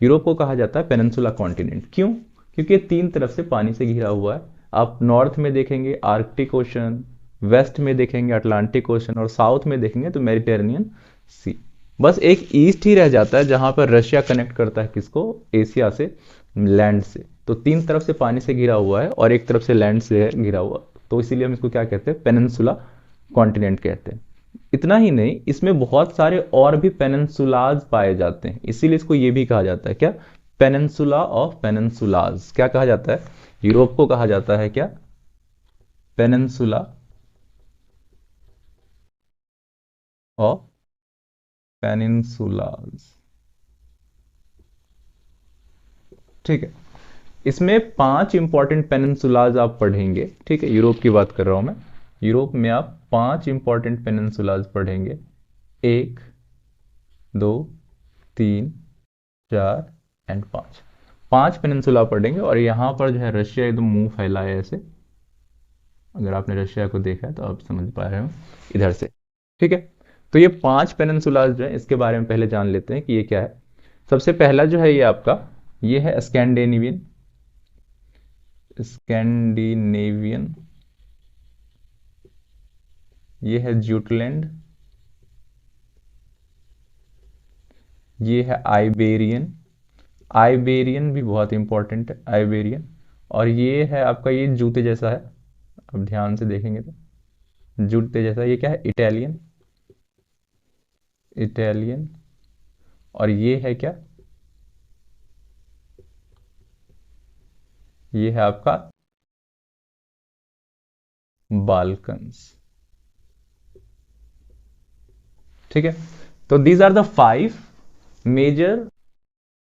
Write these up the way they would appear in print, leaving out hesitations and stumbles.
Europe को कहा जाता है पेनिनसुला कॉन्टिनेंट। क्यों? क्योंकि ये तीन तरफ से पानी से घिरा हुआ है। आप नॉर्थ में देखेंगे आर्कटिक ओशन, वेस्ट में देखेंगे अटलांटिक ओशन, और साउथ में देखेंगे तो मेडिटेरेनियन सी। बस एक ईस्ट ही रह जाता है जहां पर रशिया कनेक्ट करता है किसको? एशिया से, लैंड से। तो तीन तरफ से पानी से घिरा हुआ है और एक तरफ से लैंड से घिरा हुआ, तो इसीलिए हम इसको क्या कहते हैं? पेनिनसुला कॉन्टिनेंट कहते हैं। इतना ही नहीं, इसमें बहुत सारे और भी पेनिनसुलाज पाए जाते हैं, इसीलिए इसको ये भी कहा जाता है क्या? Peninsula of peninsulas. क्या कहा जाता है? यूरोप को कहा जाता है क्या? Peninsula of peninsulas. ठीक है। इसमें 5 इंपॉर्टेंट पेनिनसुलाज आप पढ़ेंगे। ठीक है, यूरोप की बात कर रहा हूं मैं। यूरोप में आप 5 इंपॉर्टेंट पेनिनसुलाज पढ़ेंगे। 1, 2, 3, 4 एंड 5। 5 पेनिनसुला पढ़ेंगे, और यहाँ पर जो है रशिया एकदम मुंह फैला है ऐसे। अगर आपने रशिया को देखा है तो आप समझ पा रहे हो इधर से। ठीक है। तो ये 5 पेनिनसुलाज जो है, इसके बारे में पहले जान लेते हैं कि ये क्या है। सबसे पहला जो है ये आपका, ये है स्कैंडिनेवियन। स्कैंडिनेवियन। ये है ज्यूटलैंड। ये है आइबेरियन। आइबेरियन भी बहुत इंपॉर्टेंट है, आइबेरियन। और ये है आपका, ये जूते जैसा है, अब ध्यान से देखेंगे तो जूते जैसा। ये क्या है? इटालियन। इटालियन। और ये है क्या? ये है आपका बाल्कन्स। ठीक है। तो these are the 5 major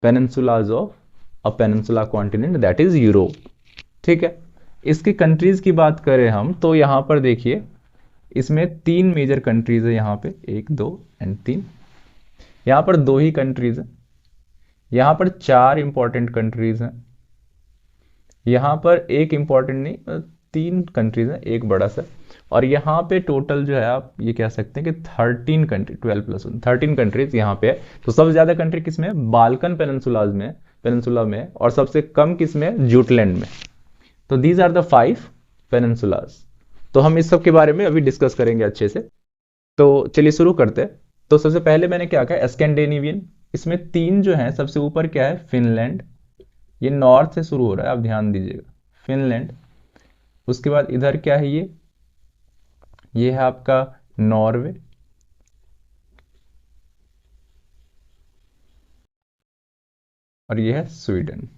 peninsulas of a peninsula continent, that is Europe. ठीक है। इसकी कंट्रीज की बात करें हम तो यहां पर देखिए, इसमें 3 मेजर कंट्रीज है यहाँ पे, 1, 2 एंड 3। यहाँ पर 2 ही कंट्रीज है। यहाँ पर 4 इंपॉर्टेंट कंट्रीज हैं। यहाँ पर एक इंपॉर्टेंट नहीं, 3 कंट्रीज हैं, एक बड़ा सा। और यहाँ पे टोटल जो है, आप ये कह सकते हैं कि 13 कंट्री, 12+1 13 कंट्रीज यहाँ पे है। तो सबसे ज्यादा कंट्री किस में है? बाल्कन पेनिनसुलाज में, पेनिनसुला में। और सबसे कम किस में? जूटलैंड में। तो दीज आर द 5 पेनिनसुलाज। तो हम इस सब के बारे में अभी डिस्कस करेंगे अच्छे से। तो चलिए शुरू करते हैं। तो सबसे पहले मैंने क्या कहा? स्कैंडिनेवियन। इसमें 3 जो है, सबसे ऊपर क्या है? फिनलैंड। ये नॉर्थ से शुरू हो रहा है, आप ध्यान दीजिएगा, फिनलैंड। उसके बाद इधर क्या है? ये है आपका नॉर्वे। और ये है स्वीडन।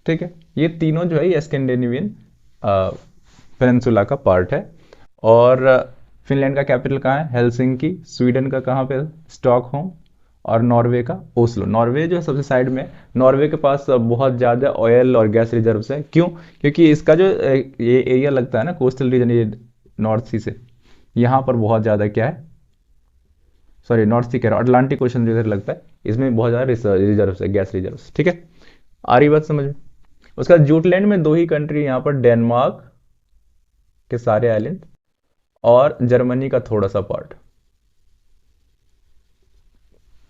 ठीक है। ये तीनों जो है ये स्कैंडिनेवियन पेनिनसुला का पार्ट है। और फिनलैंड का कैपिटल कहाँ है? हेलसिंकी। स्वीडन का कहाँ पे? स्टॉकहोम। और नॉर्वे का ओस्लो। नॉर्वे जो है सबसे साइड में। नॉर्वे के पास बहुत ज़्यादा ऑयल और गैस रिजर्व्स है। क्यों? क्योंकि इसका जो ये एरिया लगता है ना, कोस्टल रीजन, ये नॉर्थ सी से, यहाँ पर बहुत ज़्यादा क्या है, सॉरी नॉर्थ सी कह रहा हूँ, अटलांटिक ओशन जो इधर लगता है, इसमें बहुत ज़्यादा रिजर्व्स है, गैस रिजर्व्स। ठीक है, आ रही बात समझ में? उसके बाद जूटलैंड में 2 ही कंट्री यहाँ पर, डेनमार्क के सारे आइलैंड और जर्मनी का थोड़ा सा पार्ट,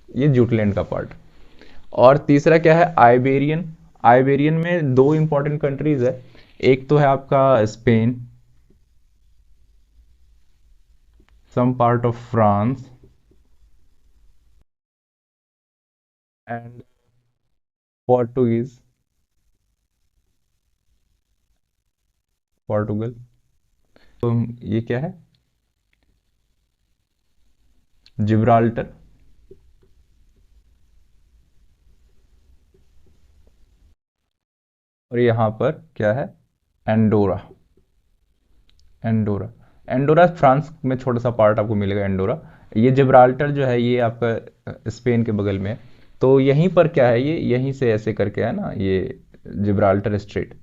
ये जूटलैंड का पार्ट। और तीसरा क्या है? आइबेरियन। आइबेरियन में 2 इंपॉर्टेंट कंट्रीज है। एक तो है आपका Spain, some part of France and Portuguese, Portugal. तो ये क्या है? जिब्राल्टर। और यहाँ पर क्या है? एंडोरा। एंडोरा। एंडोरा फ्रांस में छोटा सा पार्ट आपको मिलेगा, एंडोरा। ये जिब्राल्टर जो है ये आपका स्पेन के बगल में है। तो यहीं पर क्या है, ये यहीं से ऐसे करके है ना, ये जिब्राल्टर स्ट्रेट।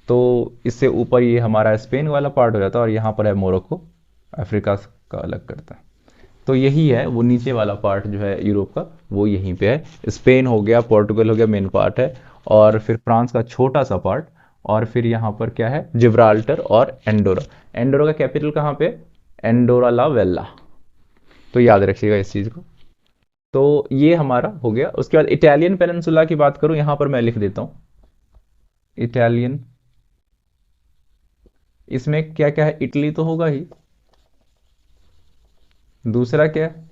तो इससे ऊपर ये हमारा स्पेन वाला पार्ट हो जाता है, और यहाँ पर है मोरक्को, अफ्रीका का अलग करता है। तो यही है वो नीचे वाला पार्ट जो है यूरोप का, वो यहीं पे है। स्पेन हो गया, पोर्टुगल हो गया, मेन पार्ट है। और फिर फ्रांस का छोटा सा पार्ट। और फिर यहाँ पर क्या है? जिब्राल्टर और एंडोरा। एंडोरा का कैपिटल कहाँ पे? Andorra la Vella. तो याद रखिएगा इस चीज़ को। तो ये हमारा हो गया। उसके बाद इटालियन पेनिनसुला की बात करूं, यहां पर मैं लिख देता हूं इटालियन। इसमें क्या क्या है, इटली तो होगा ही, दूसरा क्या है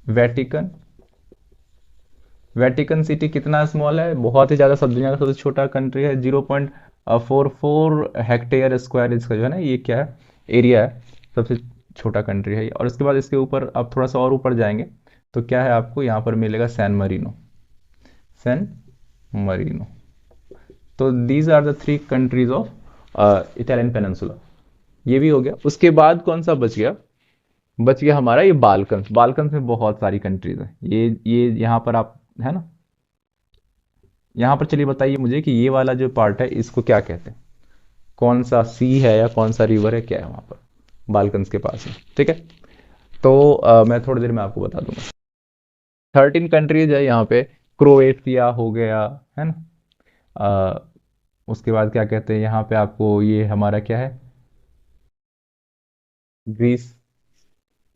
वेटिकन। वेटिकन सिटी कितना स्मॉल है, बहुत ही ज़्यादा, सब दुनिया का सबसे छोटा कंट्री है, 0.44 हेक्टेयर स्क्वायर इसका जो है ना, ये क्या है एरिया है, सबसे छोटा कंट्री है ये। और उसके बाद इसके ऊपर आप थोड़ा सा और ऊपर जाएंगे तो क्या है, आपको यहाँ पर मिलेगा सैन मरीनो। San Marino. तो these are the three countries of Italian peninsula. ये भी हो गया। उसके बाद कौन सा बच गया, बच गया हमारा ये बाल्कन्स। बाल्कन्स में बहुत सारी कंट्रीज हैं, ये यहाँ पर आप है ना, यहाँ पर चलिए बताइए मुझे कि ये वाला जो पार्ट है इसको क्या कहते हैं, कौन सा सी है या कौन सा रिवर है, क्या है वहाँ पर बाल्कन्स के पास में। ठीक है, तो मैं थोड़ी देर में आपको बता दूंगा। 13 कंट्रीज है यहाँ पे। क्रोएशिया हो गया, है ना। उसके बाद क्या कहते हैं यहाँ पे आपको, ये हमारा क्या है ग्रीस।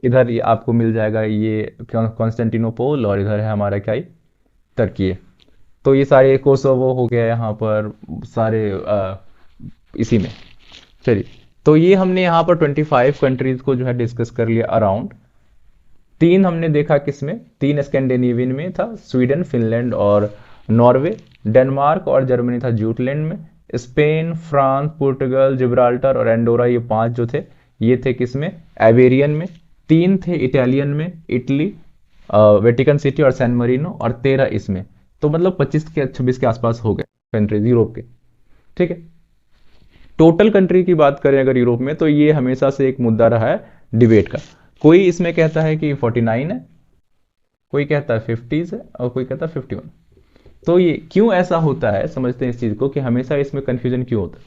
इधर ये आपको मिल जाएगा ये कॉन्स्टेंटिनोपोल, और इधर है हमारा क्या, ये टर्की है। तो ये सारे कोसोवो हो गया यहाँ पर, सारे इसी में। चलिए, तो ये हमने यहाँ पर 25 कंट्रीज को जो है डिस्कस कर लिया अराउंड। तीन हमने देखा किसमें, तीन स्कैंडिनेवियन में था, स्वीडन, फिनलैंड और नॉर्वे। डेनमार्क और जर्मनी था जूटलैंड में। स्पेन, फ्रांस, पुर्तगाल, जिब्राल्टर और एंडोरा, ये पांच जो थे ये थे किसमें, आइबेरियन में। तीन थे इटालियन में, इटली, वेटिकन सिटी और सैन मरीनो, और 13 इसमें। तो मतलब 25 के 26 के आसपास हो गए कंट्रीज यूरोप के। ठीक है, टोटल कंट्री की बात करें अगर यूरोप में, तो ये हमेशा से एक मुद्दा रहा है डिबेट का। कोई इसमें कहता है कि 49 है, कोई कहता है 50 है, और कोई कहता है 51। तो ये क्यों ऐसा होता है, समझते हैं इस चीज को कि हमेशा इसमें कंफ्यूजन क्यों होता है।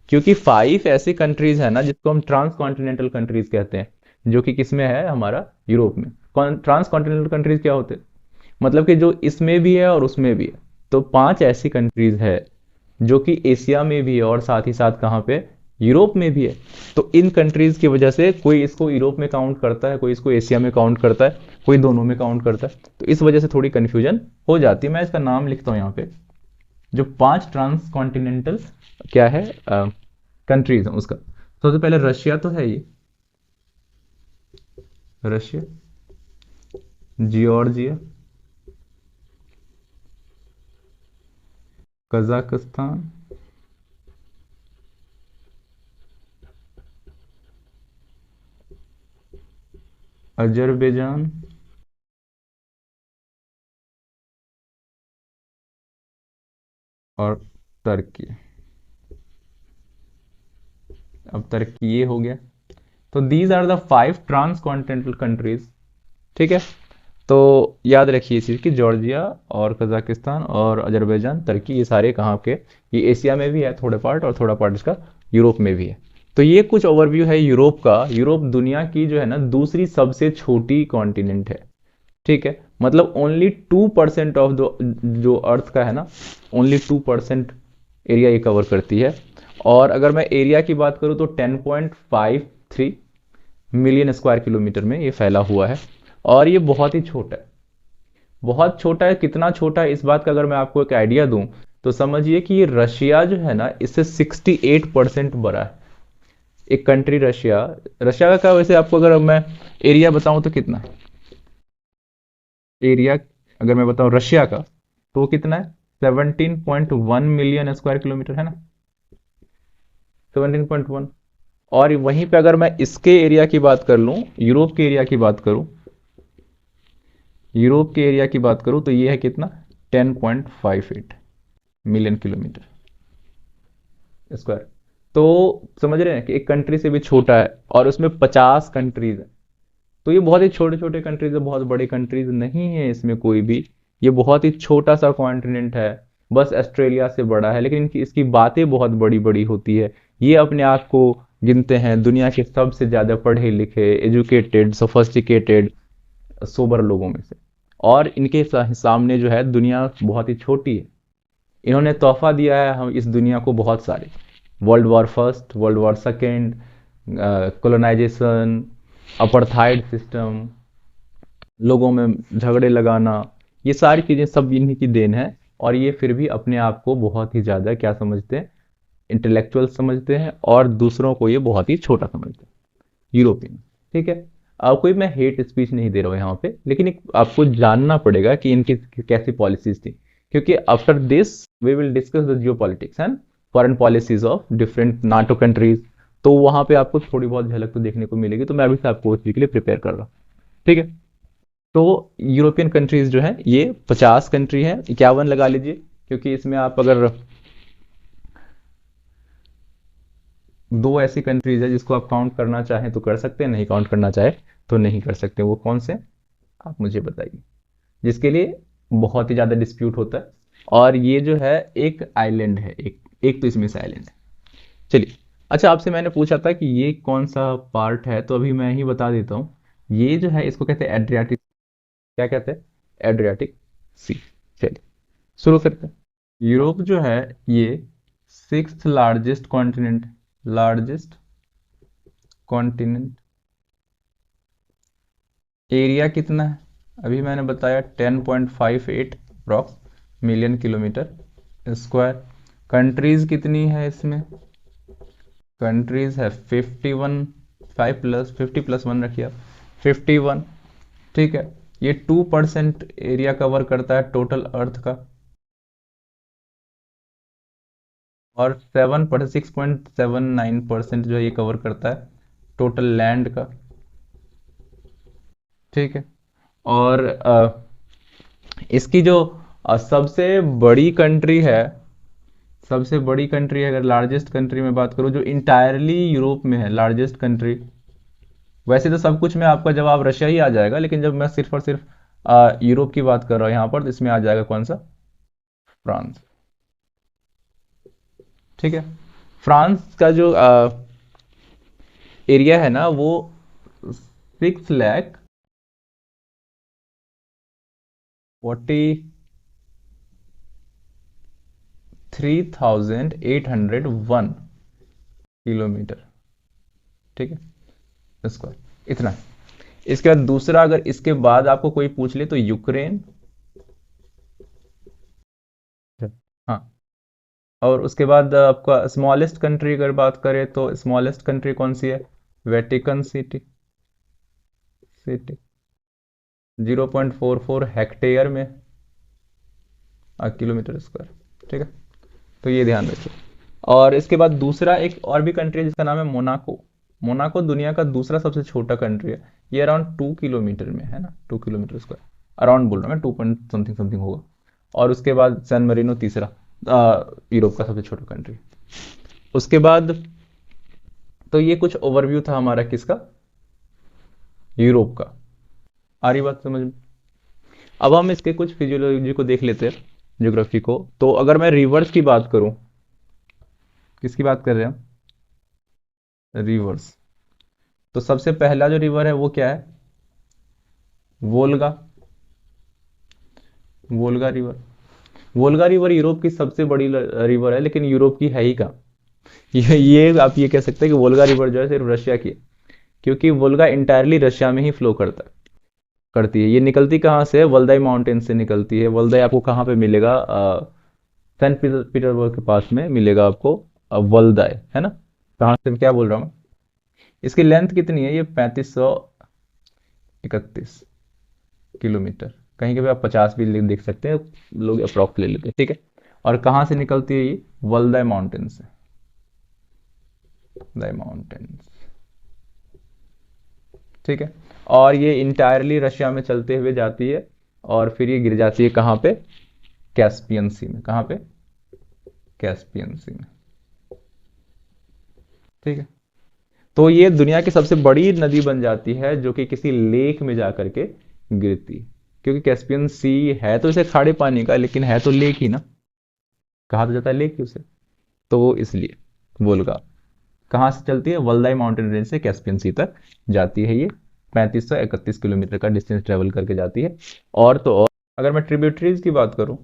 क्योंकि 5 ऐसी कंट्रीज है ना जिसको हम ट्रांस कॉन्टिनेंटल कंट्रीज कहते हैं, जो कि किसमें है हमारा यूरोप में। ट्रांस कॉन्टिनेंटल कंट्रीज क्या होते हैं, मतलब कि जो इसमें भी है और उसमें भी है। तो 5 ऐसी कंट्रीज है जो कि एशिया में भी है और साथ ही साथ कहाँ पे, यूरोप में भी है। तो इन कंट्रीज की वजह से कोई इसको यूरोप में काउंट करता है, कोई इसको एशिया में काउंट करता है, कोई दोनों में काउंट करता है। तो इस वजह से थोड़ी कंफ्यूजन हो जाती है। मैं इसका नाम लिखता हूँ यहाँ पे, जो 5 ट्रांस कॉन्टिनेंटल क्या है कंट्रीज है उसका। सबसे पहले रशिया तो है ये, रशिया, जियोर्जिया, कजाकिस्तान, अजरबैजान, और तुर्की। अब तुर्की ये हो गया। तो these are the 5 trans continental countries. ठीक है, तो याद रखिए इस चीज़ की, जॉर्जिया और कजाकिस्तान और अजरबैजान, तुर्की, ये सारे कहाँ के, ये एशिया में भी है थोड़े पार्ट, और थोड़ा पार्ट इसका यूरोप में भी है। तो ये कुछ ओवरव्यू है यूरोप का। यूरोप दुनिया की जो है ना दूसरी सबसे छोटी कॉन्टिनेंट है। ठीक है, मतलब ओनली 2% ऑफ जो अर्थ का है ना, ओनली 2% एरिया ये कवर करती है। और अगर मैं एरिया की बात करूँ तो 10.53 मिलियन स्क्वायर किलोमीटर में ये फैला हुआ है। और ये बहुत ही छोटा है, बहुत छोटा है। कितना छोटा है इस बात का अगर मैं आपको एक आइडिया दूं, तो समझिए कि ये रशिया जो है ना इससे 68% बड़ा है। एक कंट्री रशिया, रशिया का क्या वैसे आपको अगर मैं एरिया बताऊं तो कितना है एरिया, अगर मैं बताऊं रशिया का, तो वो कितना है, 17.1 मिलियन स्क्वायर किलोमीटर है ना, 17.1। और वहीं पे अगर मैं इसके एरिया की बात कर लूं, यूरोप के एरिया की बात करूं, यूरोप के एरिया की बात करूं तो ये है कितना, 10.58 मिलियन किलोमीटर स्क्वायर। तो समझ रहे हैं कि एक कंट्री से भी छोटा है, और उसमें 50 कंट्रीज है। तो ये बहुत ही छोटे छोटे कंट्रीज है, बहुत बड़ी कंट्रीज नहीं है इसमें कोई भी। ये बहुत ही छोटा सा कॉन्टिनेंट है, बस ऑस्ट्रेलिया से बड़ा है, लेकिन इनकी इसकी बातें बहुत बड़ी बड़ी होती है। ये अपने आप को गिनते हैं दुनिया के सबसे ज्यादा पढ़े लिखे, एजुकेटेड, सोफिस्टिकेटेड, सोबर लोगों में से। और इनके सामने जो है दुनिया बहुत ही छोटी है। इन्होंने तोहफा दिया है हम इस दुनिया को बहुत सारे, world war first, world war second, colonization, apartheid system, लोगों में झगड़े लगाना, ये सारी चीजें सब इन्हीं की देन है। और ये फिर भी अपने आप को बहुत ही ज्यादा क्या समझते हैं, इंटेलेक्चुअल समझते हैं, और दूसरों को ये बहुत ही छोटा समझते हैं, यूरोपियन। ठीक है। अब कोई मैं हेट स्पीच नहीं दे रहा हूँ यहाँ पे, लेकिन एक आपको जानना पड़ेगा कि इनकी कैसी पॉलिसीज थी, क्योंकि after this we will discuss the geo politics and foreign policies of different NATO countries. तो वहां पे आपको थोड़ी बहुत झलक तो देखने को मिलेगी, तो मैं अभी से आपको उस चीज के लिए प्रिपेयर कर रहा हूँ। ठीक है। तो यूरोपियन कंट्रीज जो है ये 50 कंट्री है, 51 लगा लीजिए, क्योंकि इसमें आप अगर दो ऐसी कंट्रीज है जिसको आप काउंट करना चाहें तो कर सकते हैं, नहीं काउंट करना चाहे तो नहीं कर सकते। वो कौन से आप मुझे बताइए, जिसके लिए बहुत ही ज़्यादा डिस्प्यूट होता है। और ये जो है एक आइलैंड है, एक एक तो इसमें से आइलैंड है। चलिए। अच्छा, आपसे मैंने पूछा था कि ये कौन सा पार्ट है, तो अभी मैं ही बता देता हूँ। ये जो है इसको कहते हैं एड्रियाटिक, क्या कहते हैं, एड्रियाटिक सी। चलिए शुरू करते हैं। यूरोप जो है ये sixth largest continent, largest continent. Area कितना है, अभी मैंने बताया 10.58 approx million kilometre square. Countries कितनी है इसमें, कंट्रीज है 51, 5 प्लस 50 प्लस 1 रखिए आप, 51। ठीक है। ये 2% एरिया कवर करता है टोटल अर्थ का, और 6.79% जो है ये कवर करता है टोटल लैंड का। ठीक है। और इसकी जो सबसे बड़ी कंट्री है, सबसे बड़ी कंट्री अगर लार्जेस्ट कंट्री में बात करूं जो इंटायरली यूरोप में है, लार्जेस्ट कंट्री। वैसे तो सब कुछ में आपका जवाब रशिया ही आ जाएगा, लेकिन जब मैं सिर्फ और सिर्फ यूरोप की बात कर रहा हूं यहाँ पर, तो इसमें आ जाएगा कौन सा, फ्रांस। ठीक है। फ्रांस का जो एरिया है ना वो 6,43,801 किलोमीटर। ठीक है, स्क्वायर, इतना है। इसके बाद दूसरा, अगर इसके बाद आपको कोई पूछ ले तो यूक्रेन। हाँ। और उसके बाद आपका स्मॉलेस्ट कंट्री अगर बात करें तो स्मॉलेस्ट कंट्री कौन सी है, वेटिकन सिटी, सिटी 0.44 हेक्टेयर में किलोमीटर स्क्वायर। ठीक है। तो ये ध्यान रखिए। और इसके बाद दूसरा एक और भी कंट्री है जिसका नाम है मोनाको। मोनाको दुनिया का दूसरा सबसे छोटा कंट्री है, ये अराउंड 2 किलोमीटर में है ना, 2 किलोमीटर स्क्वायर, अराउंड बोल रहा हूँ मैं, 2 पॉइंट समथिंग समथिंग होगा। और उसके बाद सैन मरीनो तीसरा यूरोप का सबसे छोटा कंट्री। उसके बाद तो ये कुछ ओवरव्यू था हमारा किसका, यूरोप का। आ रही बात समझ में। अब हम इसके कुछ फिजियोलॉजी को देख लेते हैं, ज्योग्राफी को। तो अगर मैं रिवर्स की बात करूं, किसकी बात कर रहे हैं हम, रिवर्स। तो सबसे पहला जो रिवर है वो क्या है, Volga, Volga river. Volga river Europe की सबसे बड़ी रिवर है, लेकिन यूरोप की है ही कहाँ। ये आप ये कह सकते हैं कि वोल्गा रिवर जो है सिर्फ रशिया की है, क्योंकि वोल्गा इंटायरली रशिया में ही फ्लो करता है, करती है। ये निकलती कहाँ से है, वल्दाई माउंटेन से निकलती है। वल्दाई आपको कहाँ पे मिलेगा, सेंट पीटर्सबर्ग के पास में मिलेगा आपको वल्दाई, है ना। कहाँ से, क्या बोल रहा हूँ मैं, इसकी लेंथ कितनी है, ये 3531 किलोमीटर। कहीं के भी आप 50 भी देख सकते हैं, लोग अप्रॉक्स ले लेते हैं। ठीक है। और कहाँ से निकलती है ये, वल्दाई माउंटेन से, वल्दाई माउंटेन्स। ठीक है। और ये इंटायरली रशिया में चलते हुए जाती है, और फिर ये गिर जाती है कहाँ पे, कैस्पियन सी में। कहाँ पे, कैस्पियन सी में। ठीक है। तो ये दुनिया की सबसे बड़ी नदी बन जाती है जो कि किसी लेक में जाकर के गिरती है, क्योंकि कैस्पियन सी है तो इसे खारे पानी का, लेकिन है तो लेक ही ना, कहा तो जाता है लेक ही उसे। तो इसलिए वोल्गा कहाँ से चलती है, वल्दाई माउंटेन रेंज से कैस्पियन सी तक जाती है ये, 3531 किलोमीटर का डिस्टेंस ट्रेवल करके जाती है। और तो और अगर मैं ट्रिब्यूटरीज की बात करूं,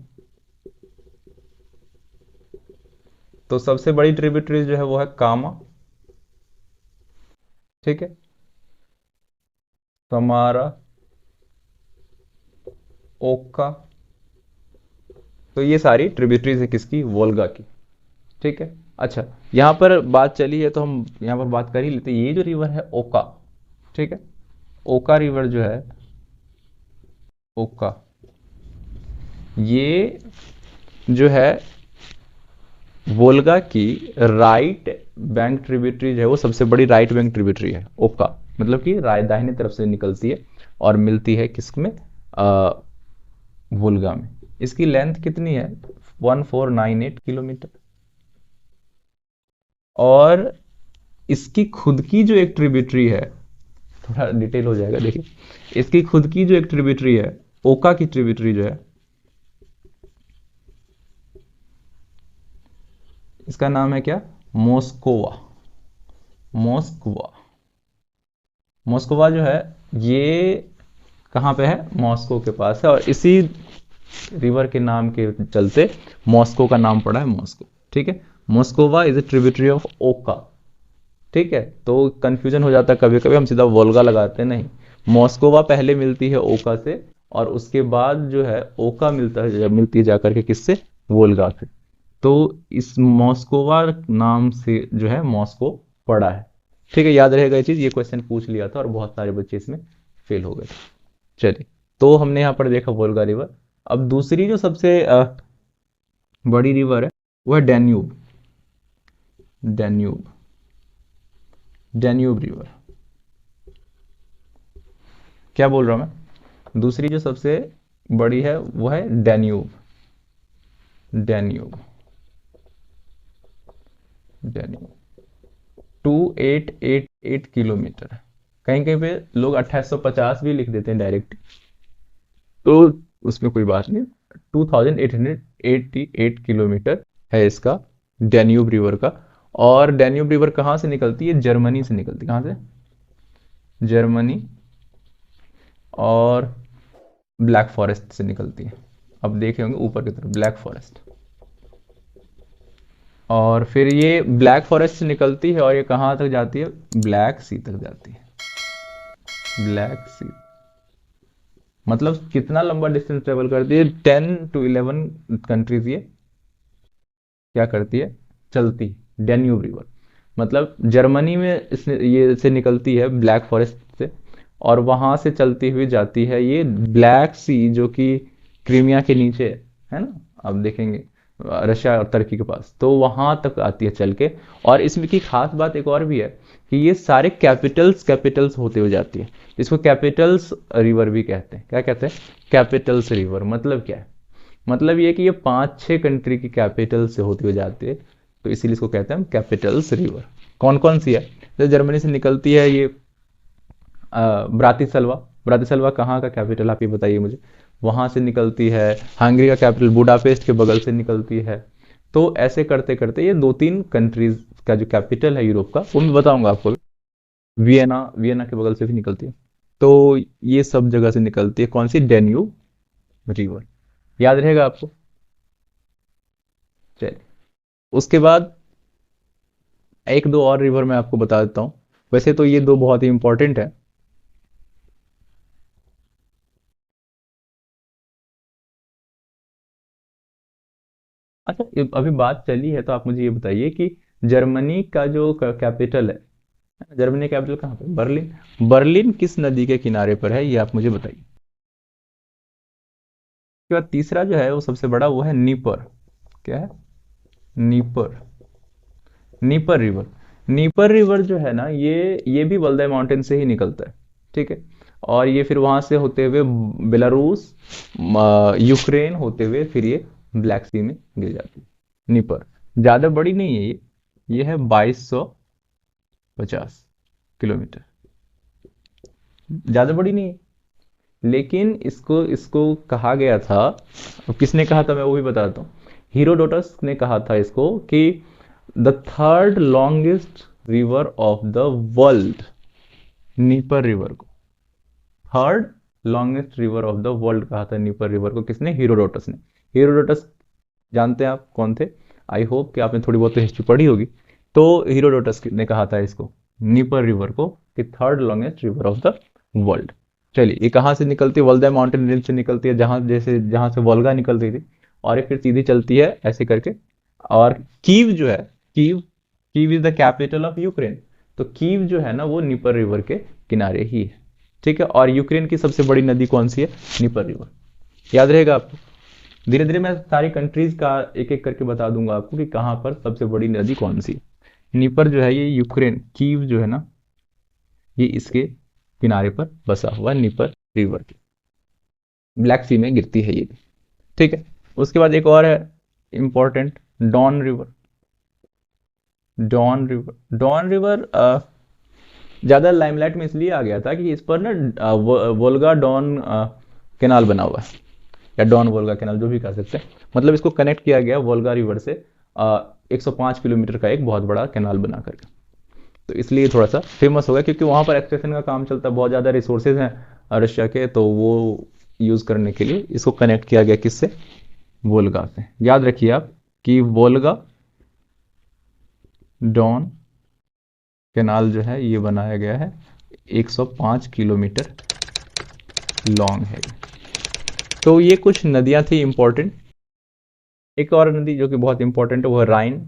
तो सबसे बड़ी ट्रिब्यूटरीज जो है वो है कामा। ठीक है, समारा, ओका। तो ये सारी ट्रिब्यूटरीज है किसकी, वोल्गा की। ठीक है। अच्छा, यहाँ पर बात चली है तो हम यहाँ पर बात कर ही लेते हैं। ये जो रिवर है ओका, ठीक है, ओका रिवर जो है, ओका, ये जो है वोल्गा की राइट बैंक ट्रिब्यूटरी जो है, वो सबसे बड़ी राइट बैंक ट्रिब्यूटरी है ओका। मतलब कि दाहिने तरफ से निकलती है और मिलती है किसमें, वोल्गा में। इसकी लेंथ कितनी है, 1498 किलोमीटर। और इसकी खुद की जो एक ट्रिब्यूटरी है, थोड़ा डिटेल हो जाएगा देखिए, इसकी खुद की जो एक ट्रिब्यूटरी है, ओका की ट्रिब्यूटरी जो है, इसका नाम है क्या, मोस्कोवा। मोस्कवा, मोस्कोवा जो है ये कहाँ पे है, मॉस्को के पास है। और इसी रिवर के नाम के चलते मॉस्को का नाम पड़ा है मॉस्को। ठीक है, Moskva is a tributary of ओका। ठीक है, तो कंफ्यूजन हो जाता है कभी कभी, हम सीधा वोल्गा लगाते हैं, नहीं, मॉस्कोवा पहले मिलती है ओका से, और उसके बाद जो है ओका मिलती है जाकर के किससे, वोल्गा से। तो इस मॉस्कोवा नाम से जो है मॉस्को पड़ा है। ठीक है, याद रहेगा ये चीज, ये क्वेश्चन पूछ लिया था और बहुत सारे बच्चे इसमें फेल हो गए थे। चलिए, तो हमने यहाँ पर देखा वोल्गा रिवर। अब दूसरी जो सबसे बड़ी रिवर है वो है डैन्यूब। Danube, Danube river. क्या बोल रहा हूं मैं, दूसरी जो सबसे बड़ी है वो है डैन्यूब। Danube, Danube 2888 kilometre. कहीं कहीं पे लोग 2850 भी लिख देते हैं डायरेक्ट, तो उसमें कोई बात नहीं। 2888 किलोमीटर है इसका डैन्यूब रिवर का। और डैन्यूब रिवर कहाँ से निकलती है, जर्मनी से निकलती है। कहाँ से, जर्मनी और ब्लैक फॉरेस्ट से निकलती है। अब देखे होंगे ऊपर की तरफ ब्लैक फॉरेस्ट, और फिर ये ब्लैक फॉरेस्ट से निकलती है और ये कहाँ तक जाती है, ब्लैक सी तक जाती है। ब्लैक सी, मतलब कितना लंबा डिस्टेंस ट्रेवल करती है, 10 to 11 कंट्रीज ये क्या करती है, चलती है डैन्यूब रिवर। मतलब जर्मनी में ये से निकलती है ब्लैक फॉरेस्ट से, और वहां से चलती हुई जाती है ये ब्लैक सी, जो कि क्रीमिया के नीचे है ना, आप देखेंगे रशिया और तुर्की के पास, तो वहां तक आती है चल के। और इसमें की खास बात एक और भी है कि ये सारे कैपिटल्स कैपिटल्स होते हुए जाती है। इसको कैपिटल्स रिवर भी कहते हैं। क्या कहते हैं, कैपिटल्स रिवर। मतलब क्या है, मतलब ये कि ये 5-6 कंट्री की कैपिटल से होती हुई जाती है, तो इसीलिए इसको कहते हैं हम कैपिटल्स रिवर। कौन कौन सी है, जैसे जर्मनी से निकलती है ये ब्रातिसलवा। ब्रातिसलवा कहाँ का कैपिटल, आप ये बताइए मुझे। वहां से निकलती है हंगरी का कैपिटल बुडापेस्ट के बगल से निकलती है। तो ऐसे करते करते ये 2-3 कंट्रीज का जो कैपिटल है यूरोप का, वो मैं बताऊंगा आपको। वियना, वियना के बगल से भी निकलती है। तो ये सब जगह से निकलती है कौन सी, डेन्यूब रिवर। याद रहेगा आपको। चलिए, उसके बाद एक दो और रिवर मैं आपको बता देता हूँ। वैसे तो ये दो बहुत ही इंपॉर्टेंट है। अच्छा, अभी बात चली है तो आप मुझे ये बताइए कि जर्मनी का जो कैपिटल है, जर्मनी कैपिटल कहाँ पे, बर्लिन। बर्लिन किस नदी के किनारे पर है, ये आप मुझे बताइए। उसके बाद तीसरा जो है वो सबसे बड़ा, वो है नीपर। क्या है, Dnieper. Dnieper river. Dnieper river जो है ना, ये भी वल्दाई माउंटेन से ही निकलता है। ठीक है, और ये फिर वहां से होते हुए बेलारूस, यूक्रेन होते हुए फिर ये ब्लैक सी में गिर जाती है। नीपर ज्यादा बड़ी नहीं है ये है 2250 किलोमीटर। ज्यादा बड़ी नहीं है, लेकिन इसको इसको कहा गया था, अब किसने कहा था मैं वो भी बताता हूँ। हीरोडोटस ने कहा था इसको कि the third longest river of the world. Dnieper river को third longest river of the world कहा था नीपर रिवर को, किसने, हीरोडोटस ने। हीरोडोटस जानते हैं आप कौन थे, आई होप कि आपने थोड़ी बहुत हिस्ट्री पढ़ी होगी। तो हीरोडोटस ने कहा था इसको, नीपर रिवर को, कि third longest river of the world. चलिए, ये कहाँ से निकलती है? वोल्गा माउंटेन रेंज से निकलती है, जहाँ से वोल्गा निकलती थी, और ये फिर सीधी चलती है ऐसे करके। और कीव जो है, Kyiv Kyiv is the capital of Ukraine. तो कीव जो है ना, वो निपर रिवर के किनारे ही है। ठीक है, और यूक्रेन की सबसे बड़ी नदी कौन सी है? निपर रिवर। याद रहेगा आपको। धीरे धीरे मैं सारी कंट्रीज का एक एक करके बता दूंगा आपको कि कहाँ पर सबसे बड़ी नदी कौन सी है। निपर जो है ये यूक्रेन, कीव जो है ना, ये इसके किनारे पर बसा हुआ है, निपर रिवर के। ब्लैक सी में गिरती है ये। ठीक है, उसके बाद एक और है important, Don river. Don river ज़्यादा लाइमलाइट में इसलिए आ गया था कि इस पर ना वोल्गा डॉन कैनाल बना हुआ है, या डॉन वोल्गा कैनाल जो भी कह सकते हैं। मतलब इसको कनेक्ट किया गया वोल्गा रिवर से 105 किलोमीटर का एक बहुत बड़ा कैनाल बना करके। तो इसलिए थोड़ा सा फेमस हो गया, क्योंकि वहाँ पर एक्सट्रैक्शन का काम चलता है, बहुत ज़्यादा रिसोर्सेज हैं रशिया के, तो वो यूज़ करने के लिए इसको कनेक्ट किया गया किससे? वोल्गा से। याद रखिए आप कि वोल्गा डॉन कैनाल जो है ये बनाया गया है, 105 किलोमीटर लॉन्ग है। तो ये कुछ नदियाँ थी इंपॉर्टेंट। एक और नदी जो कि बहुत इंपॉर्टेंट है वो है राइन।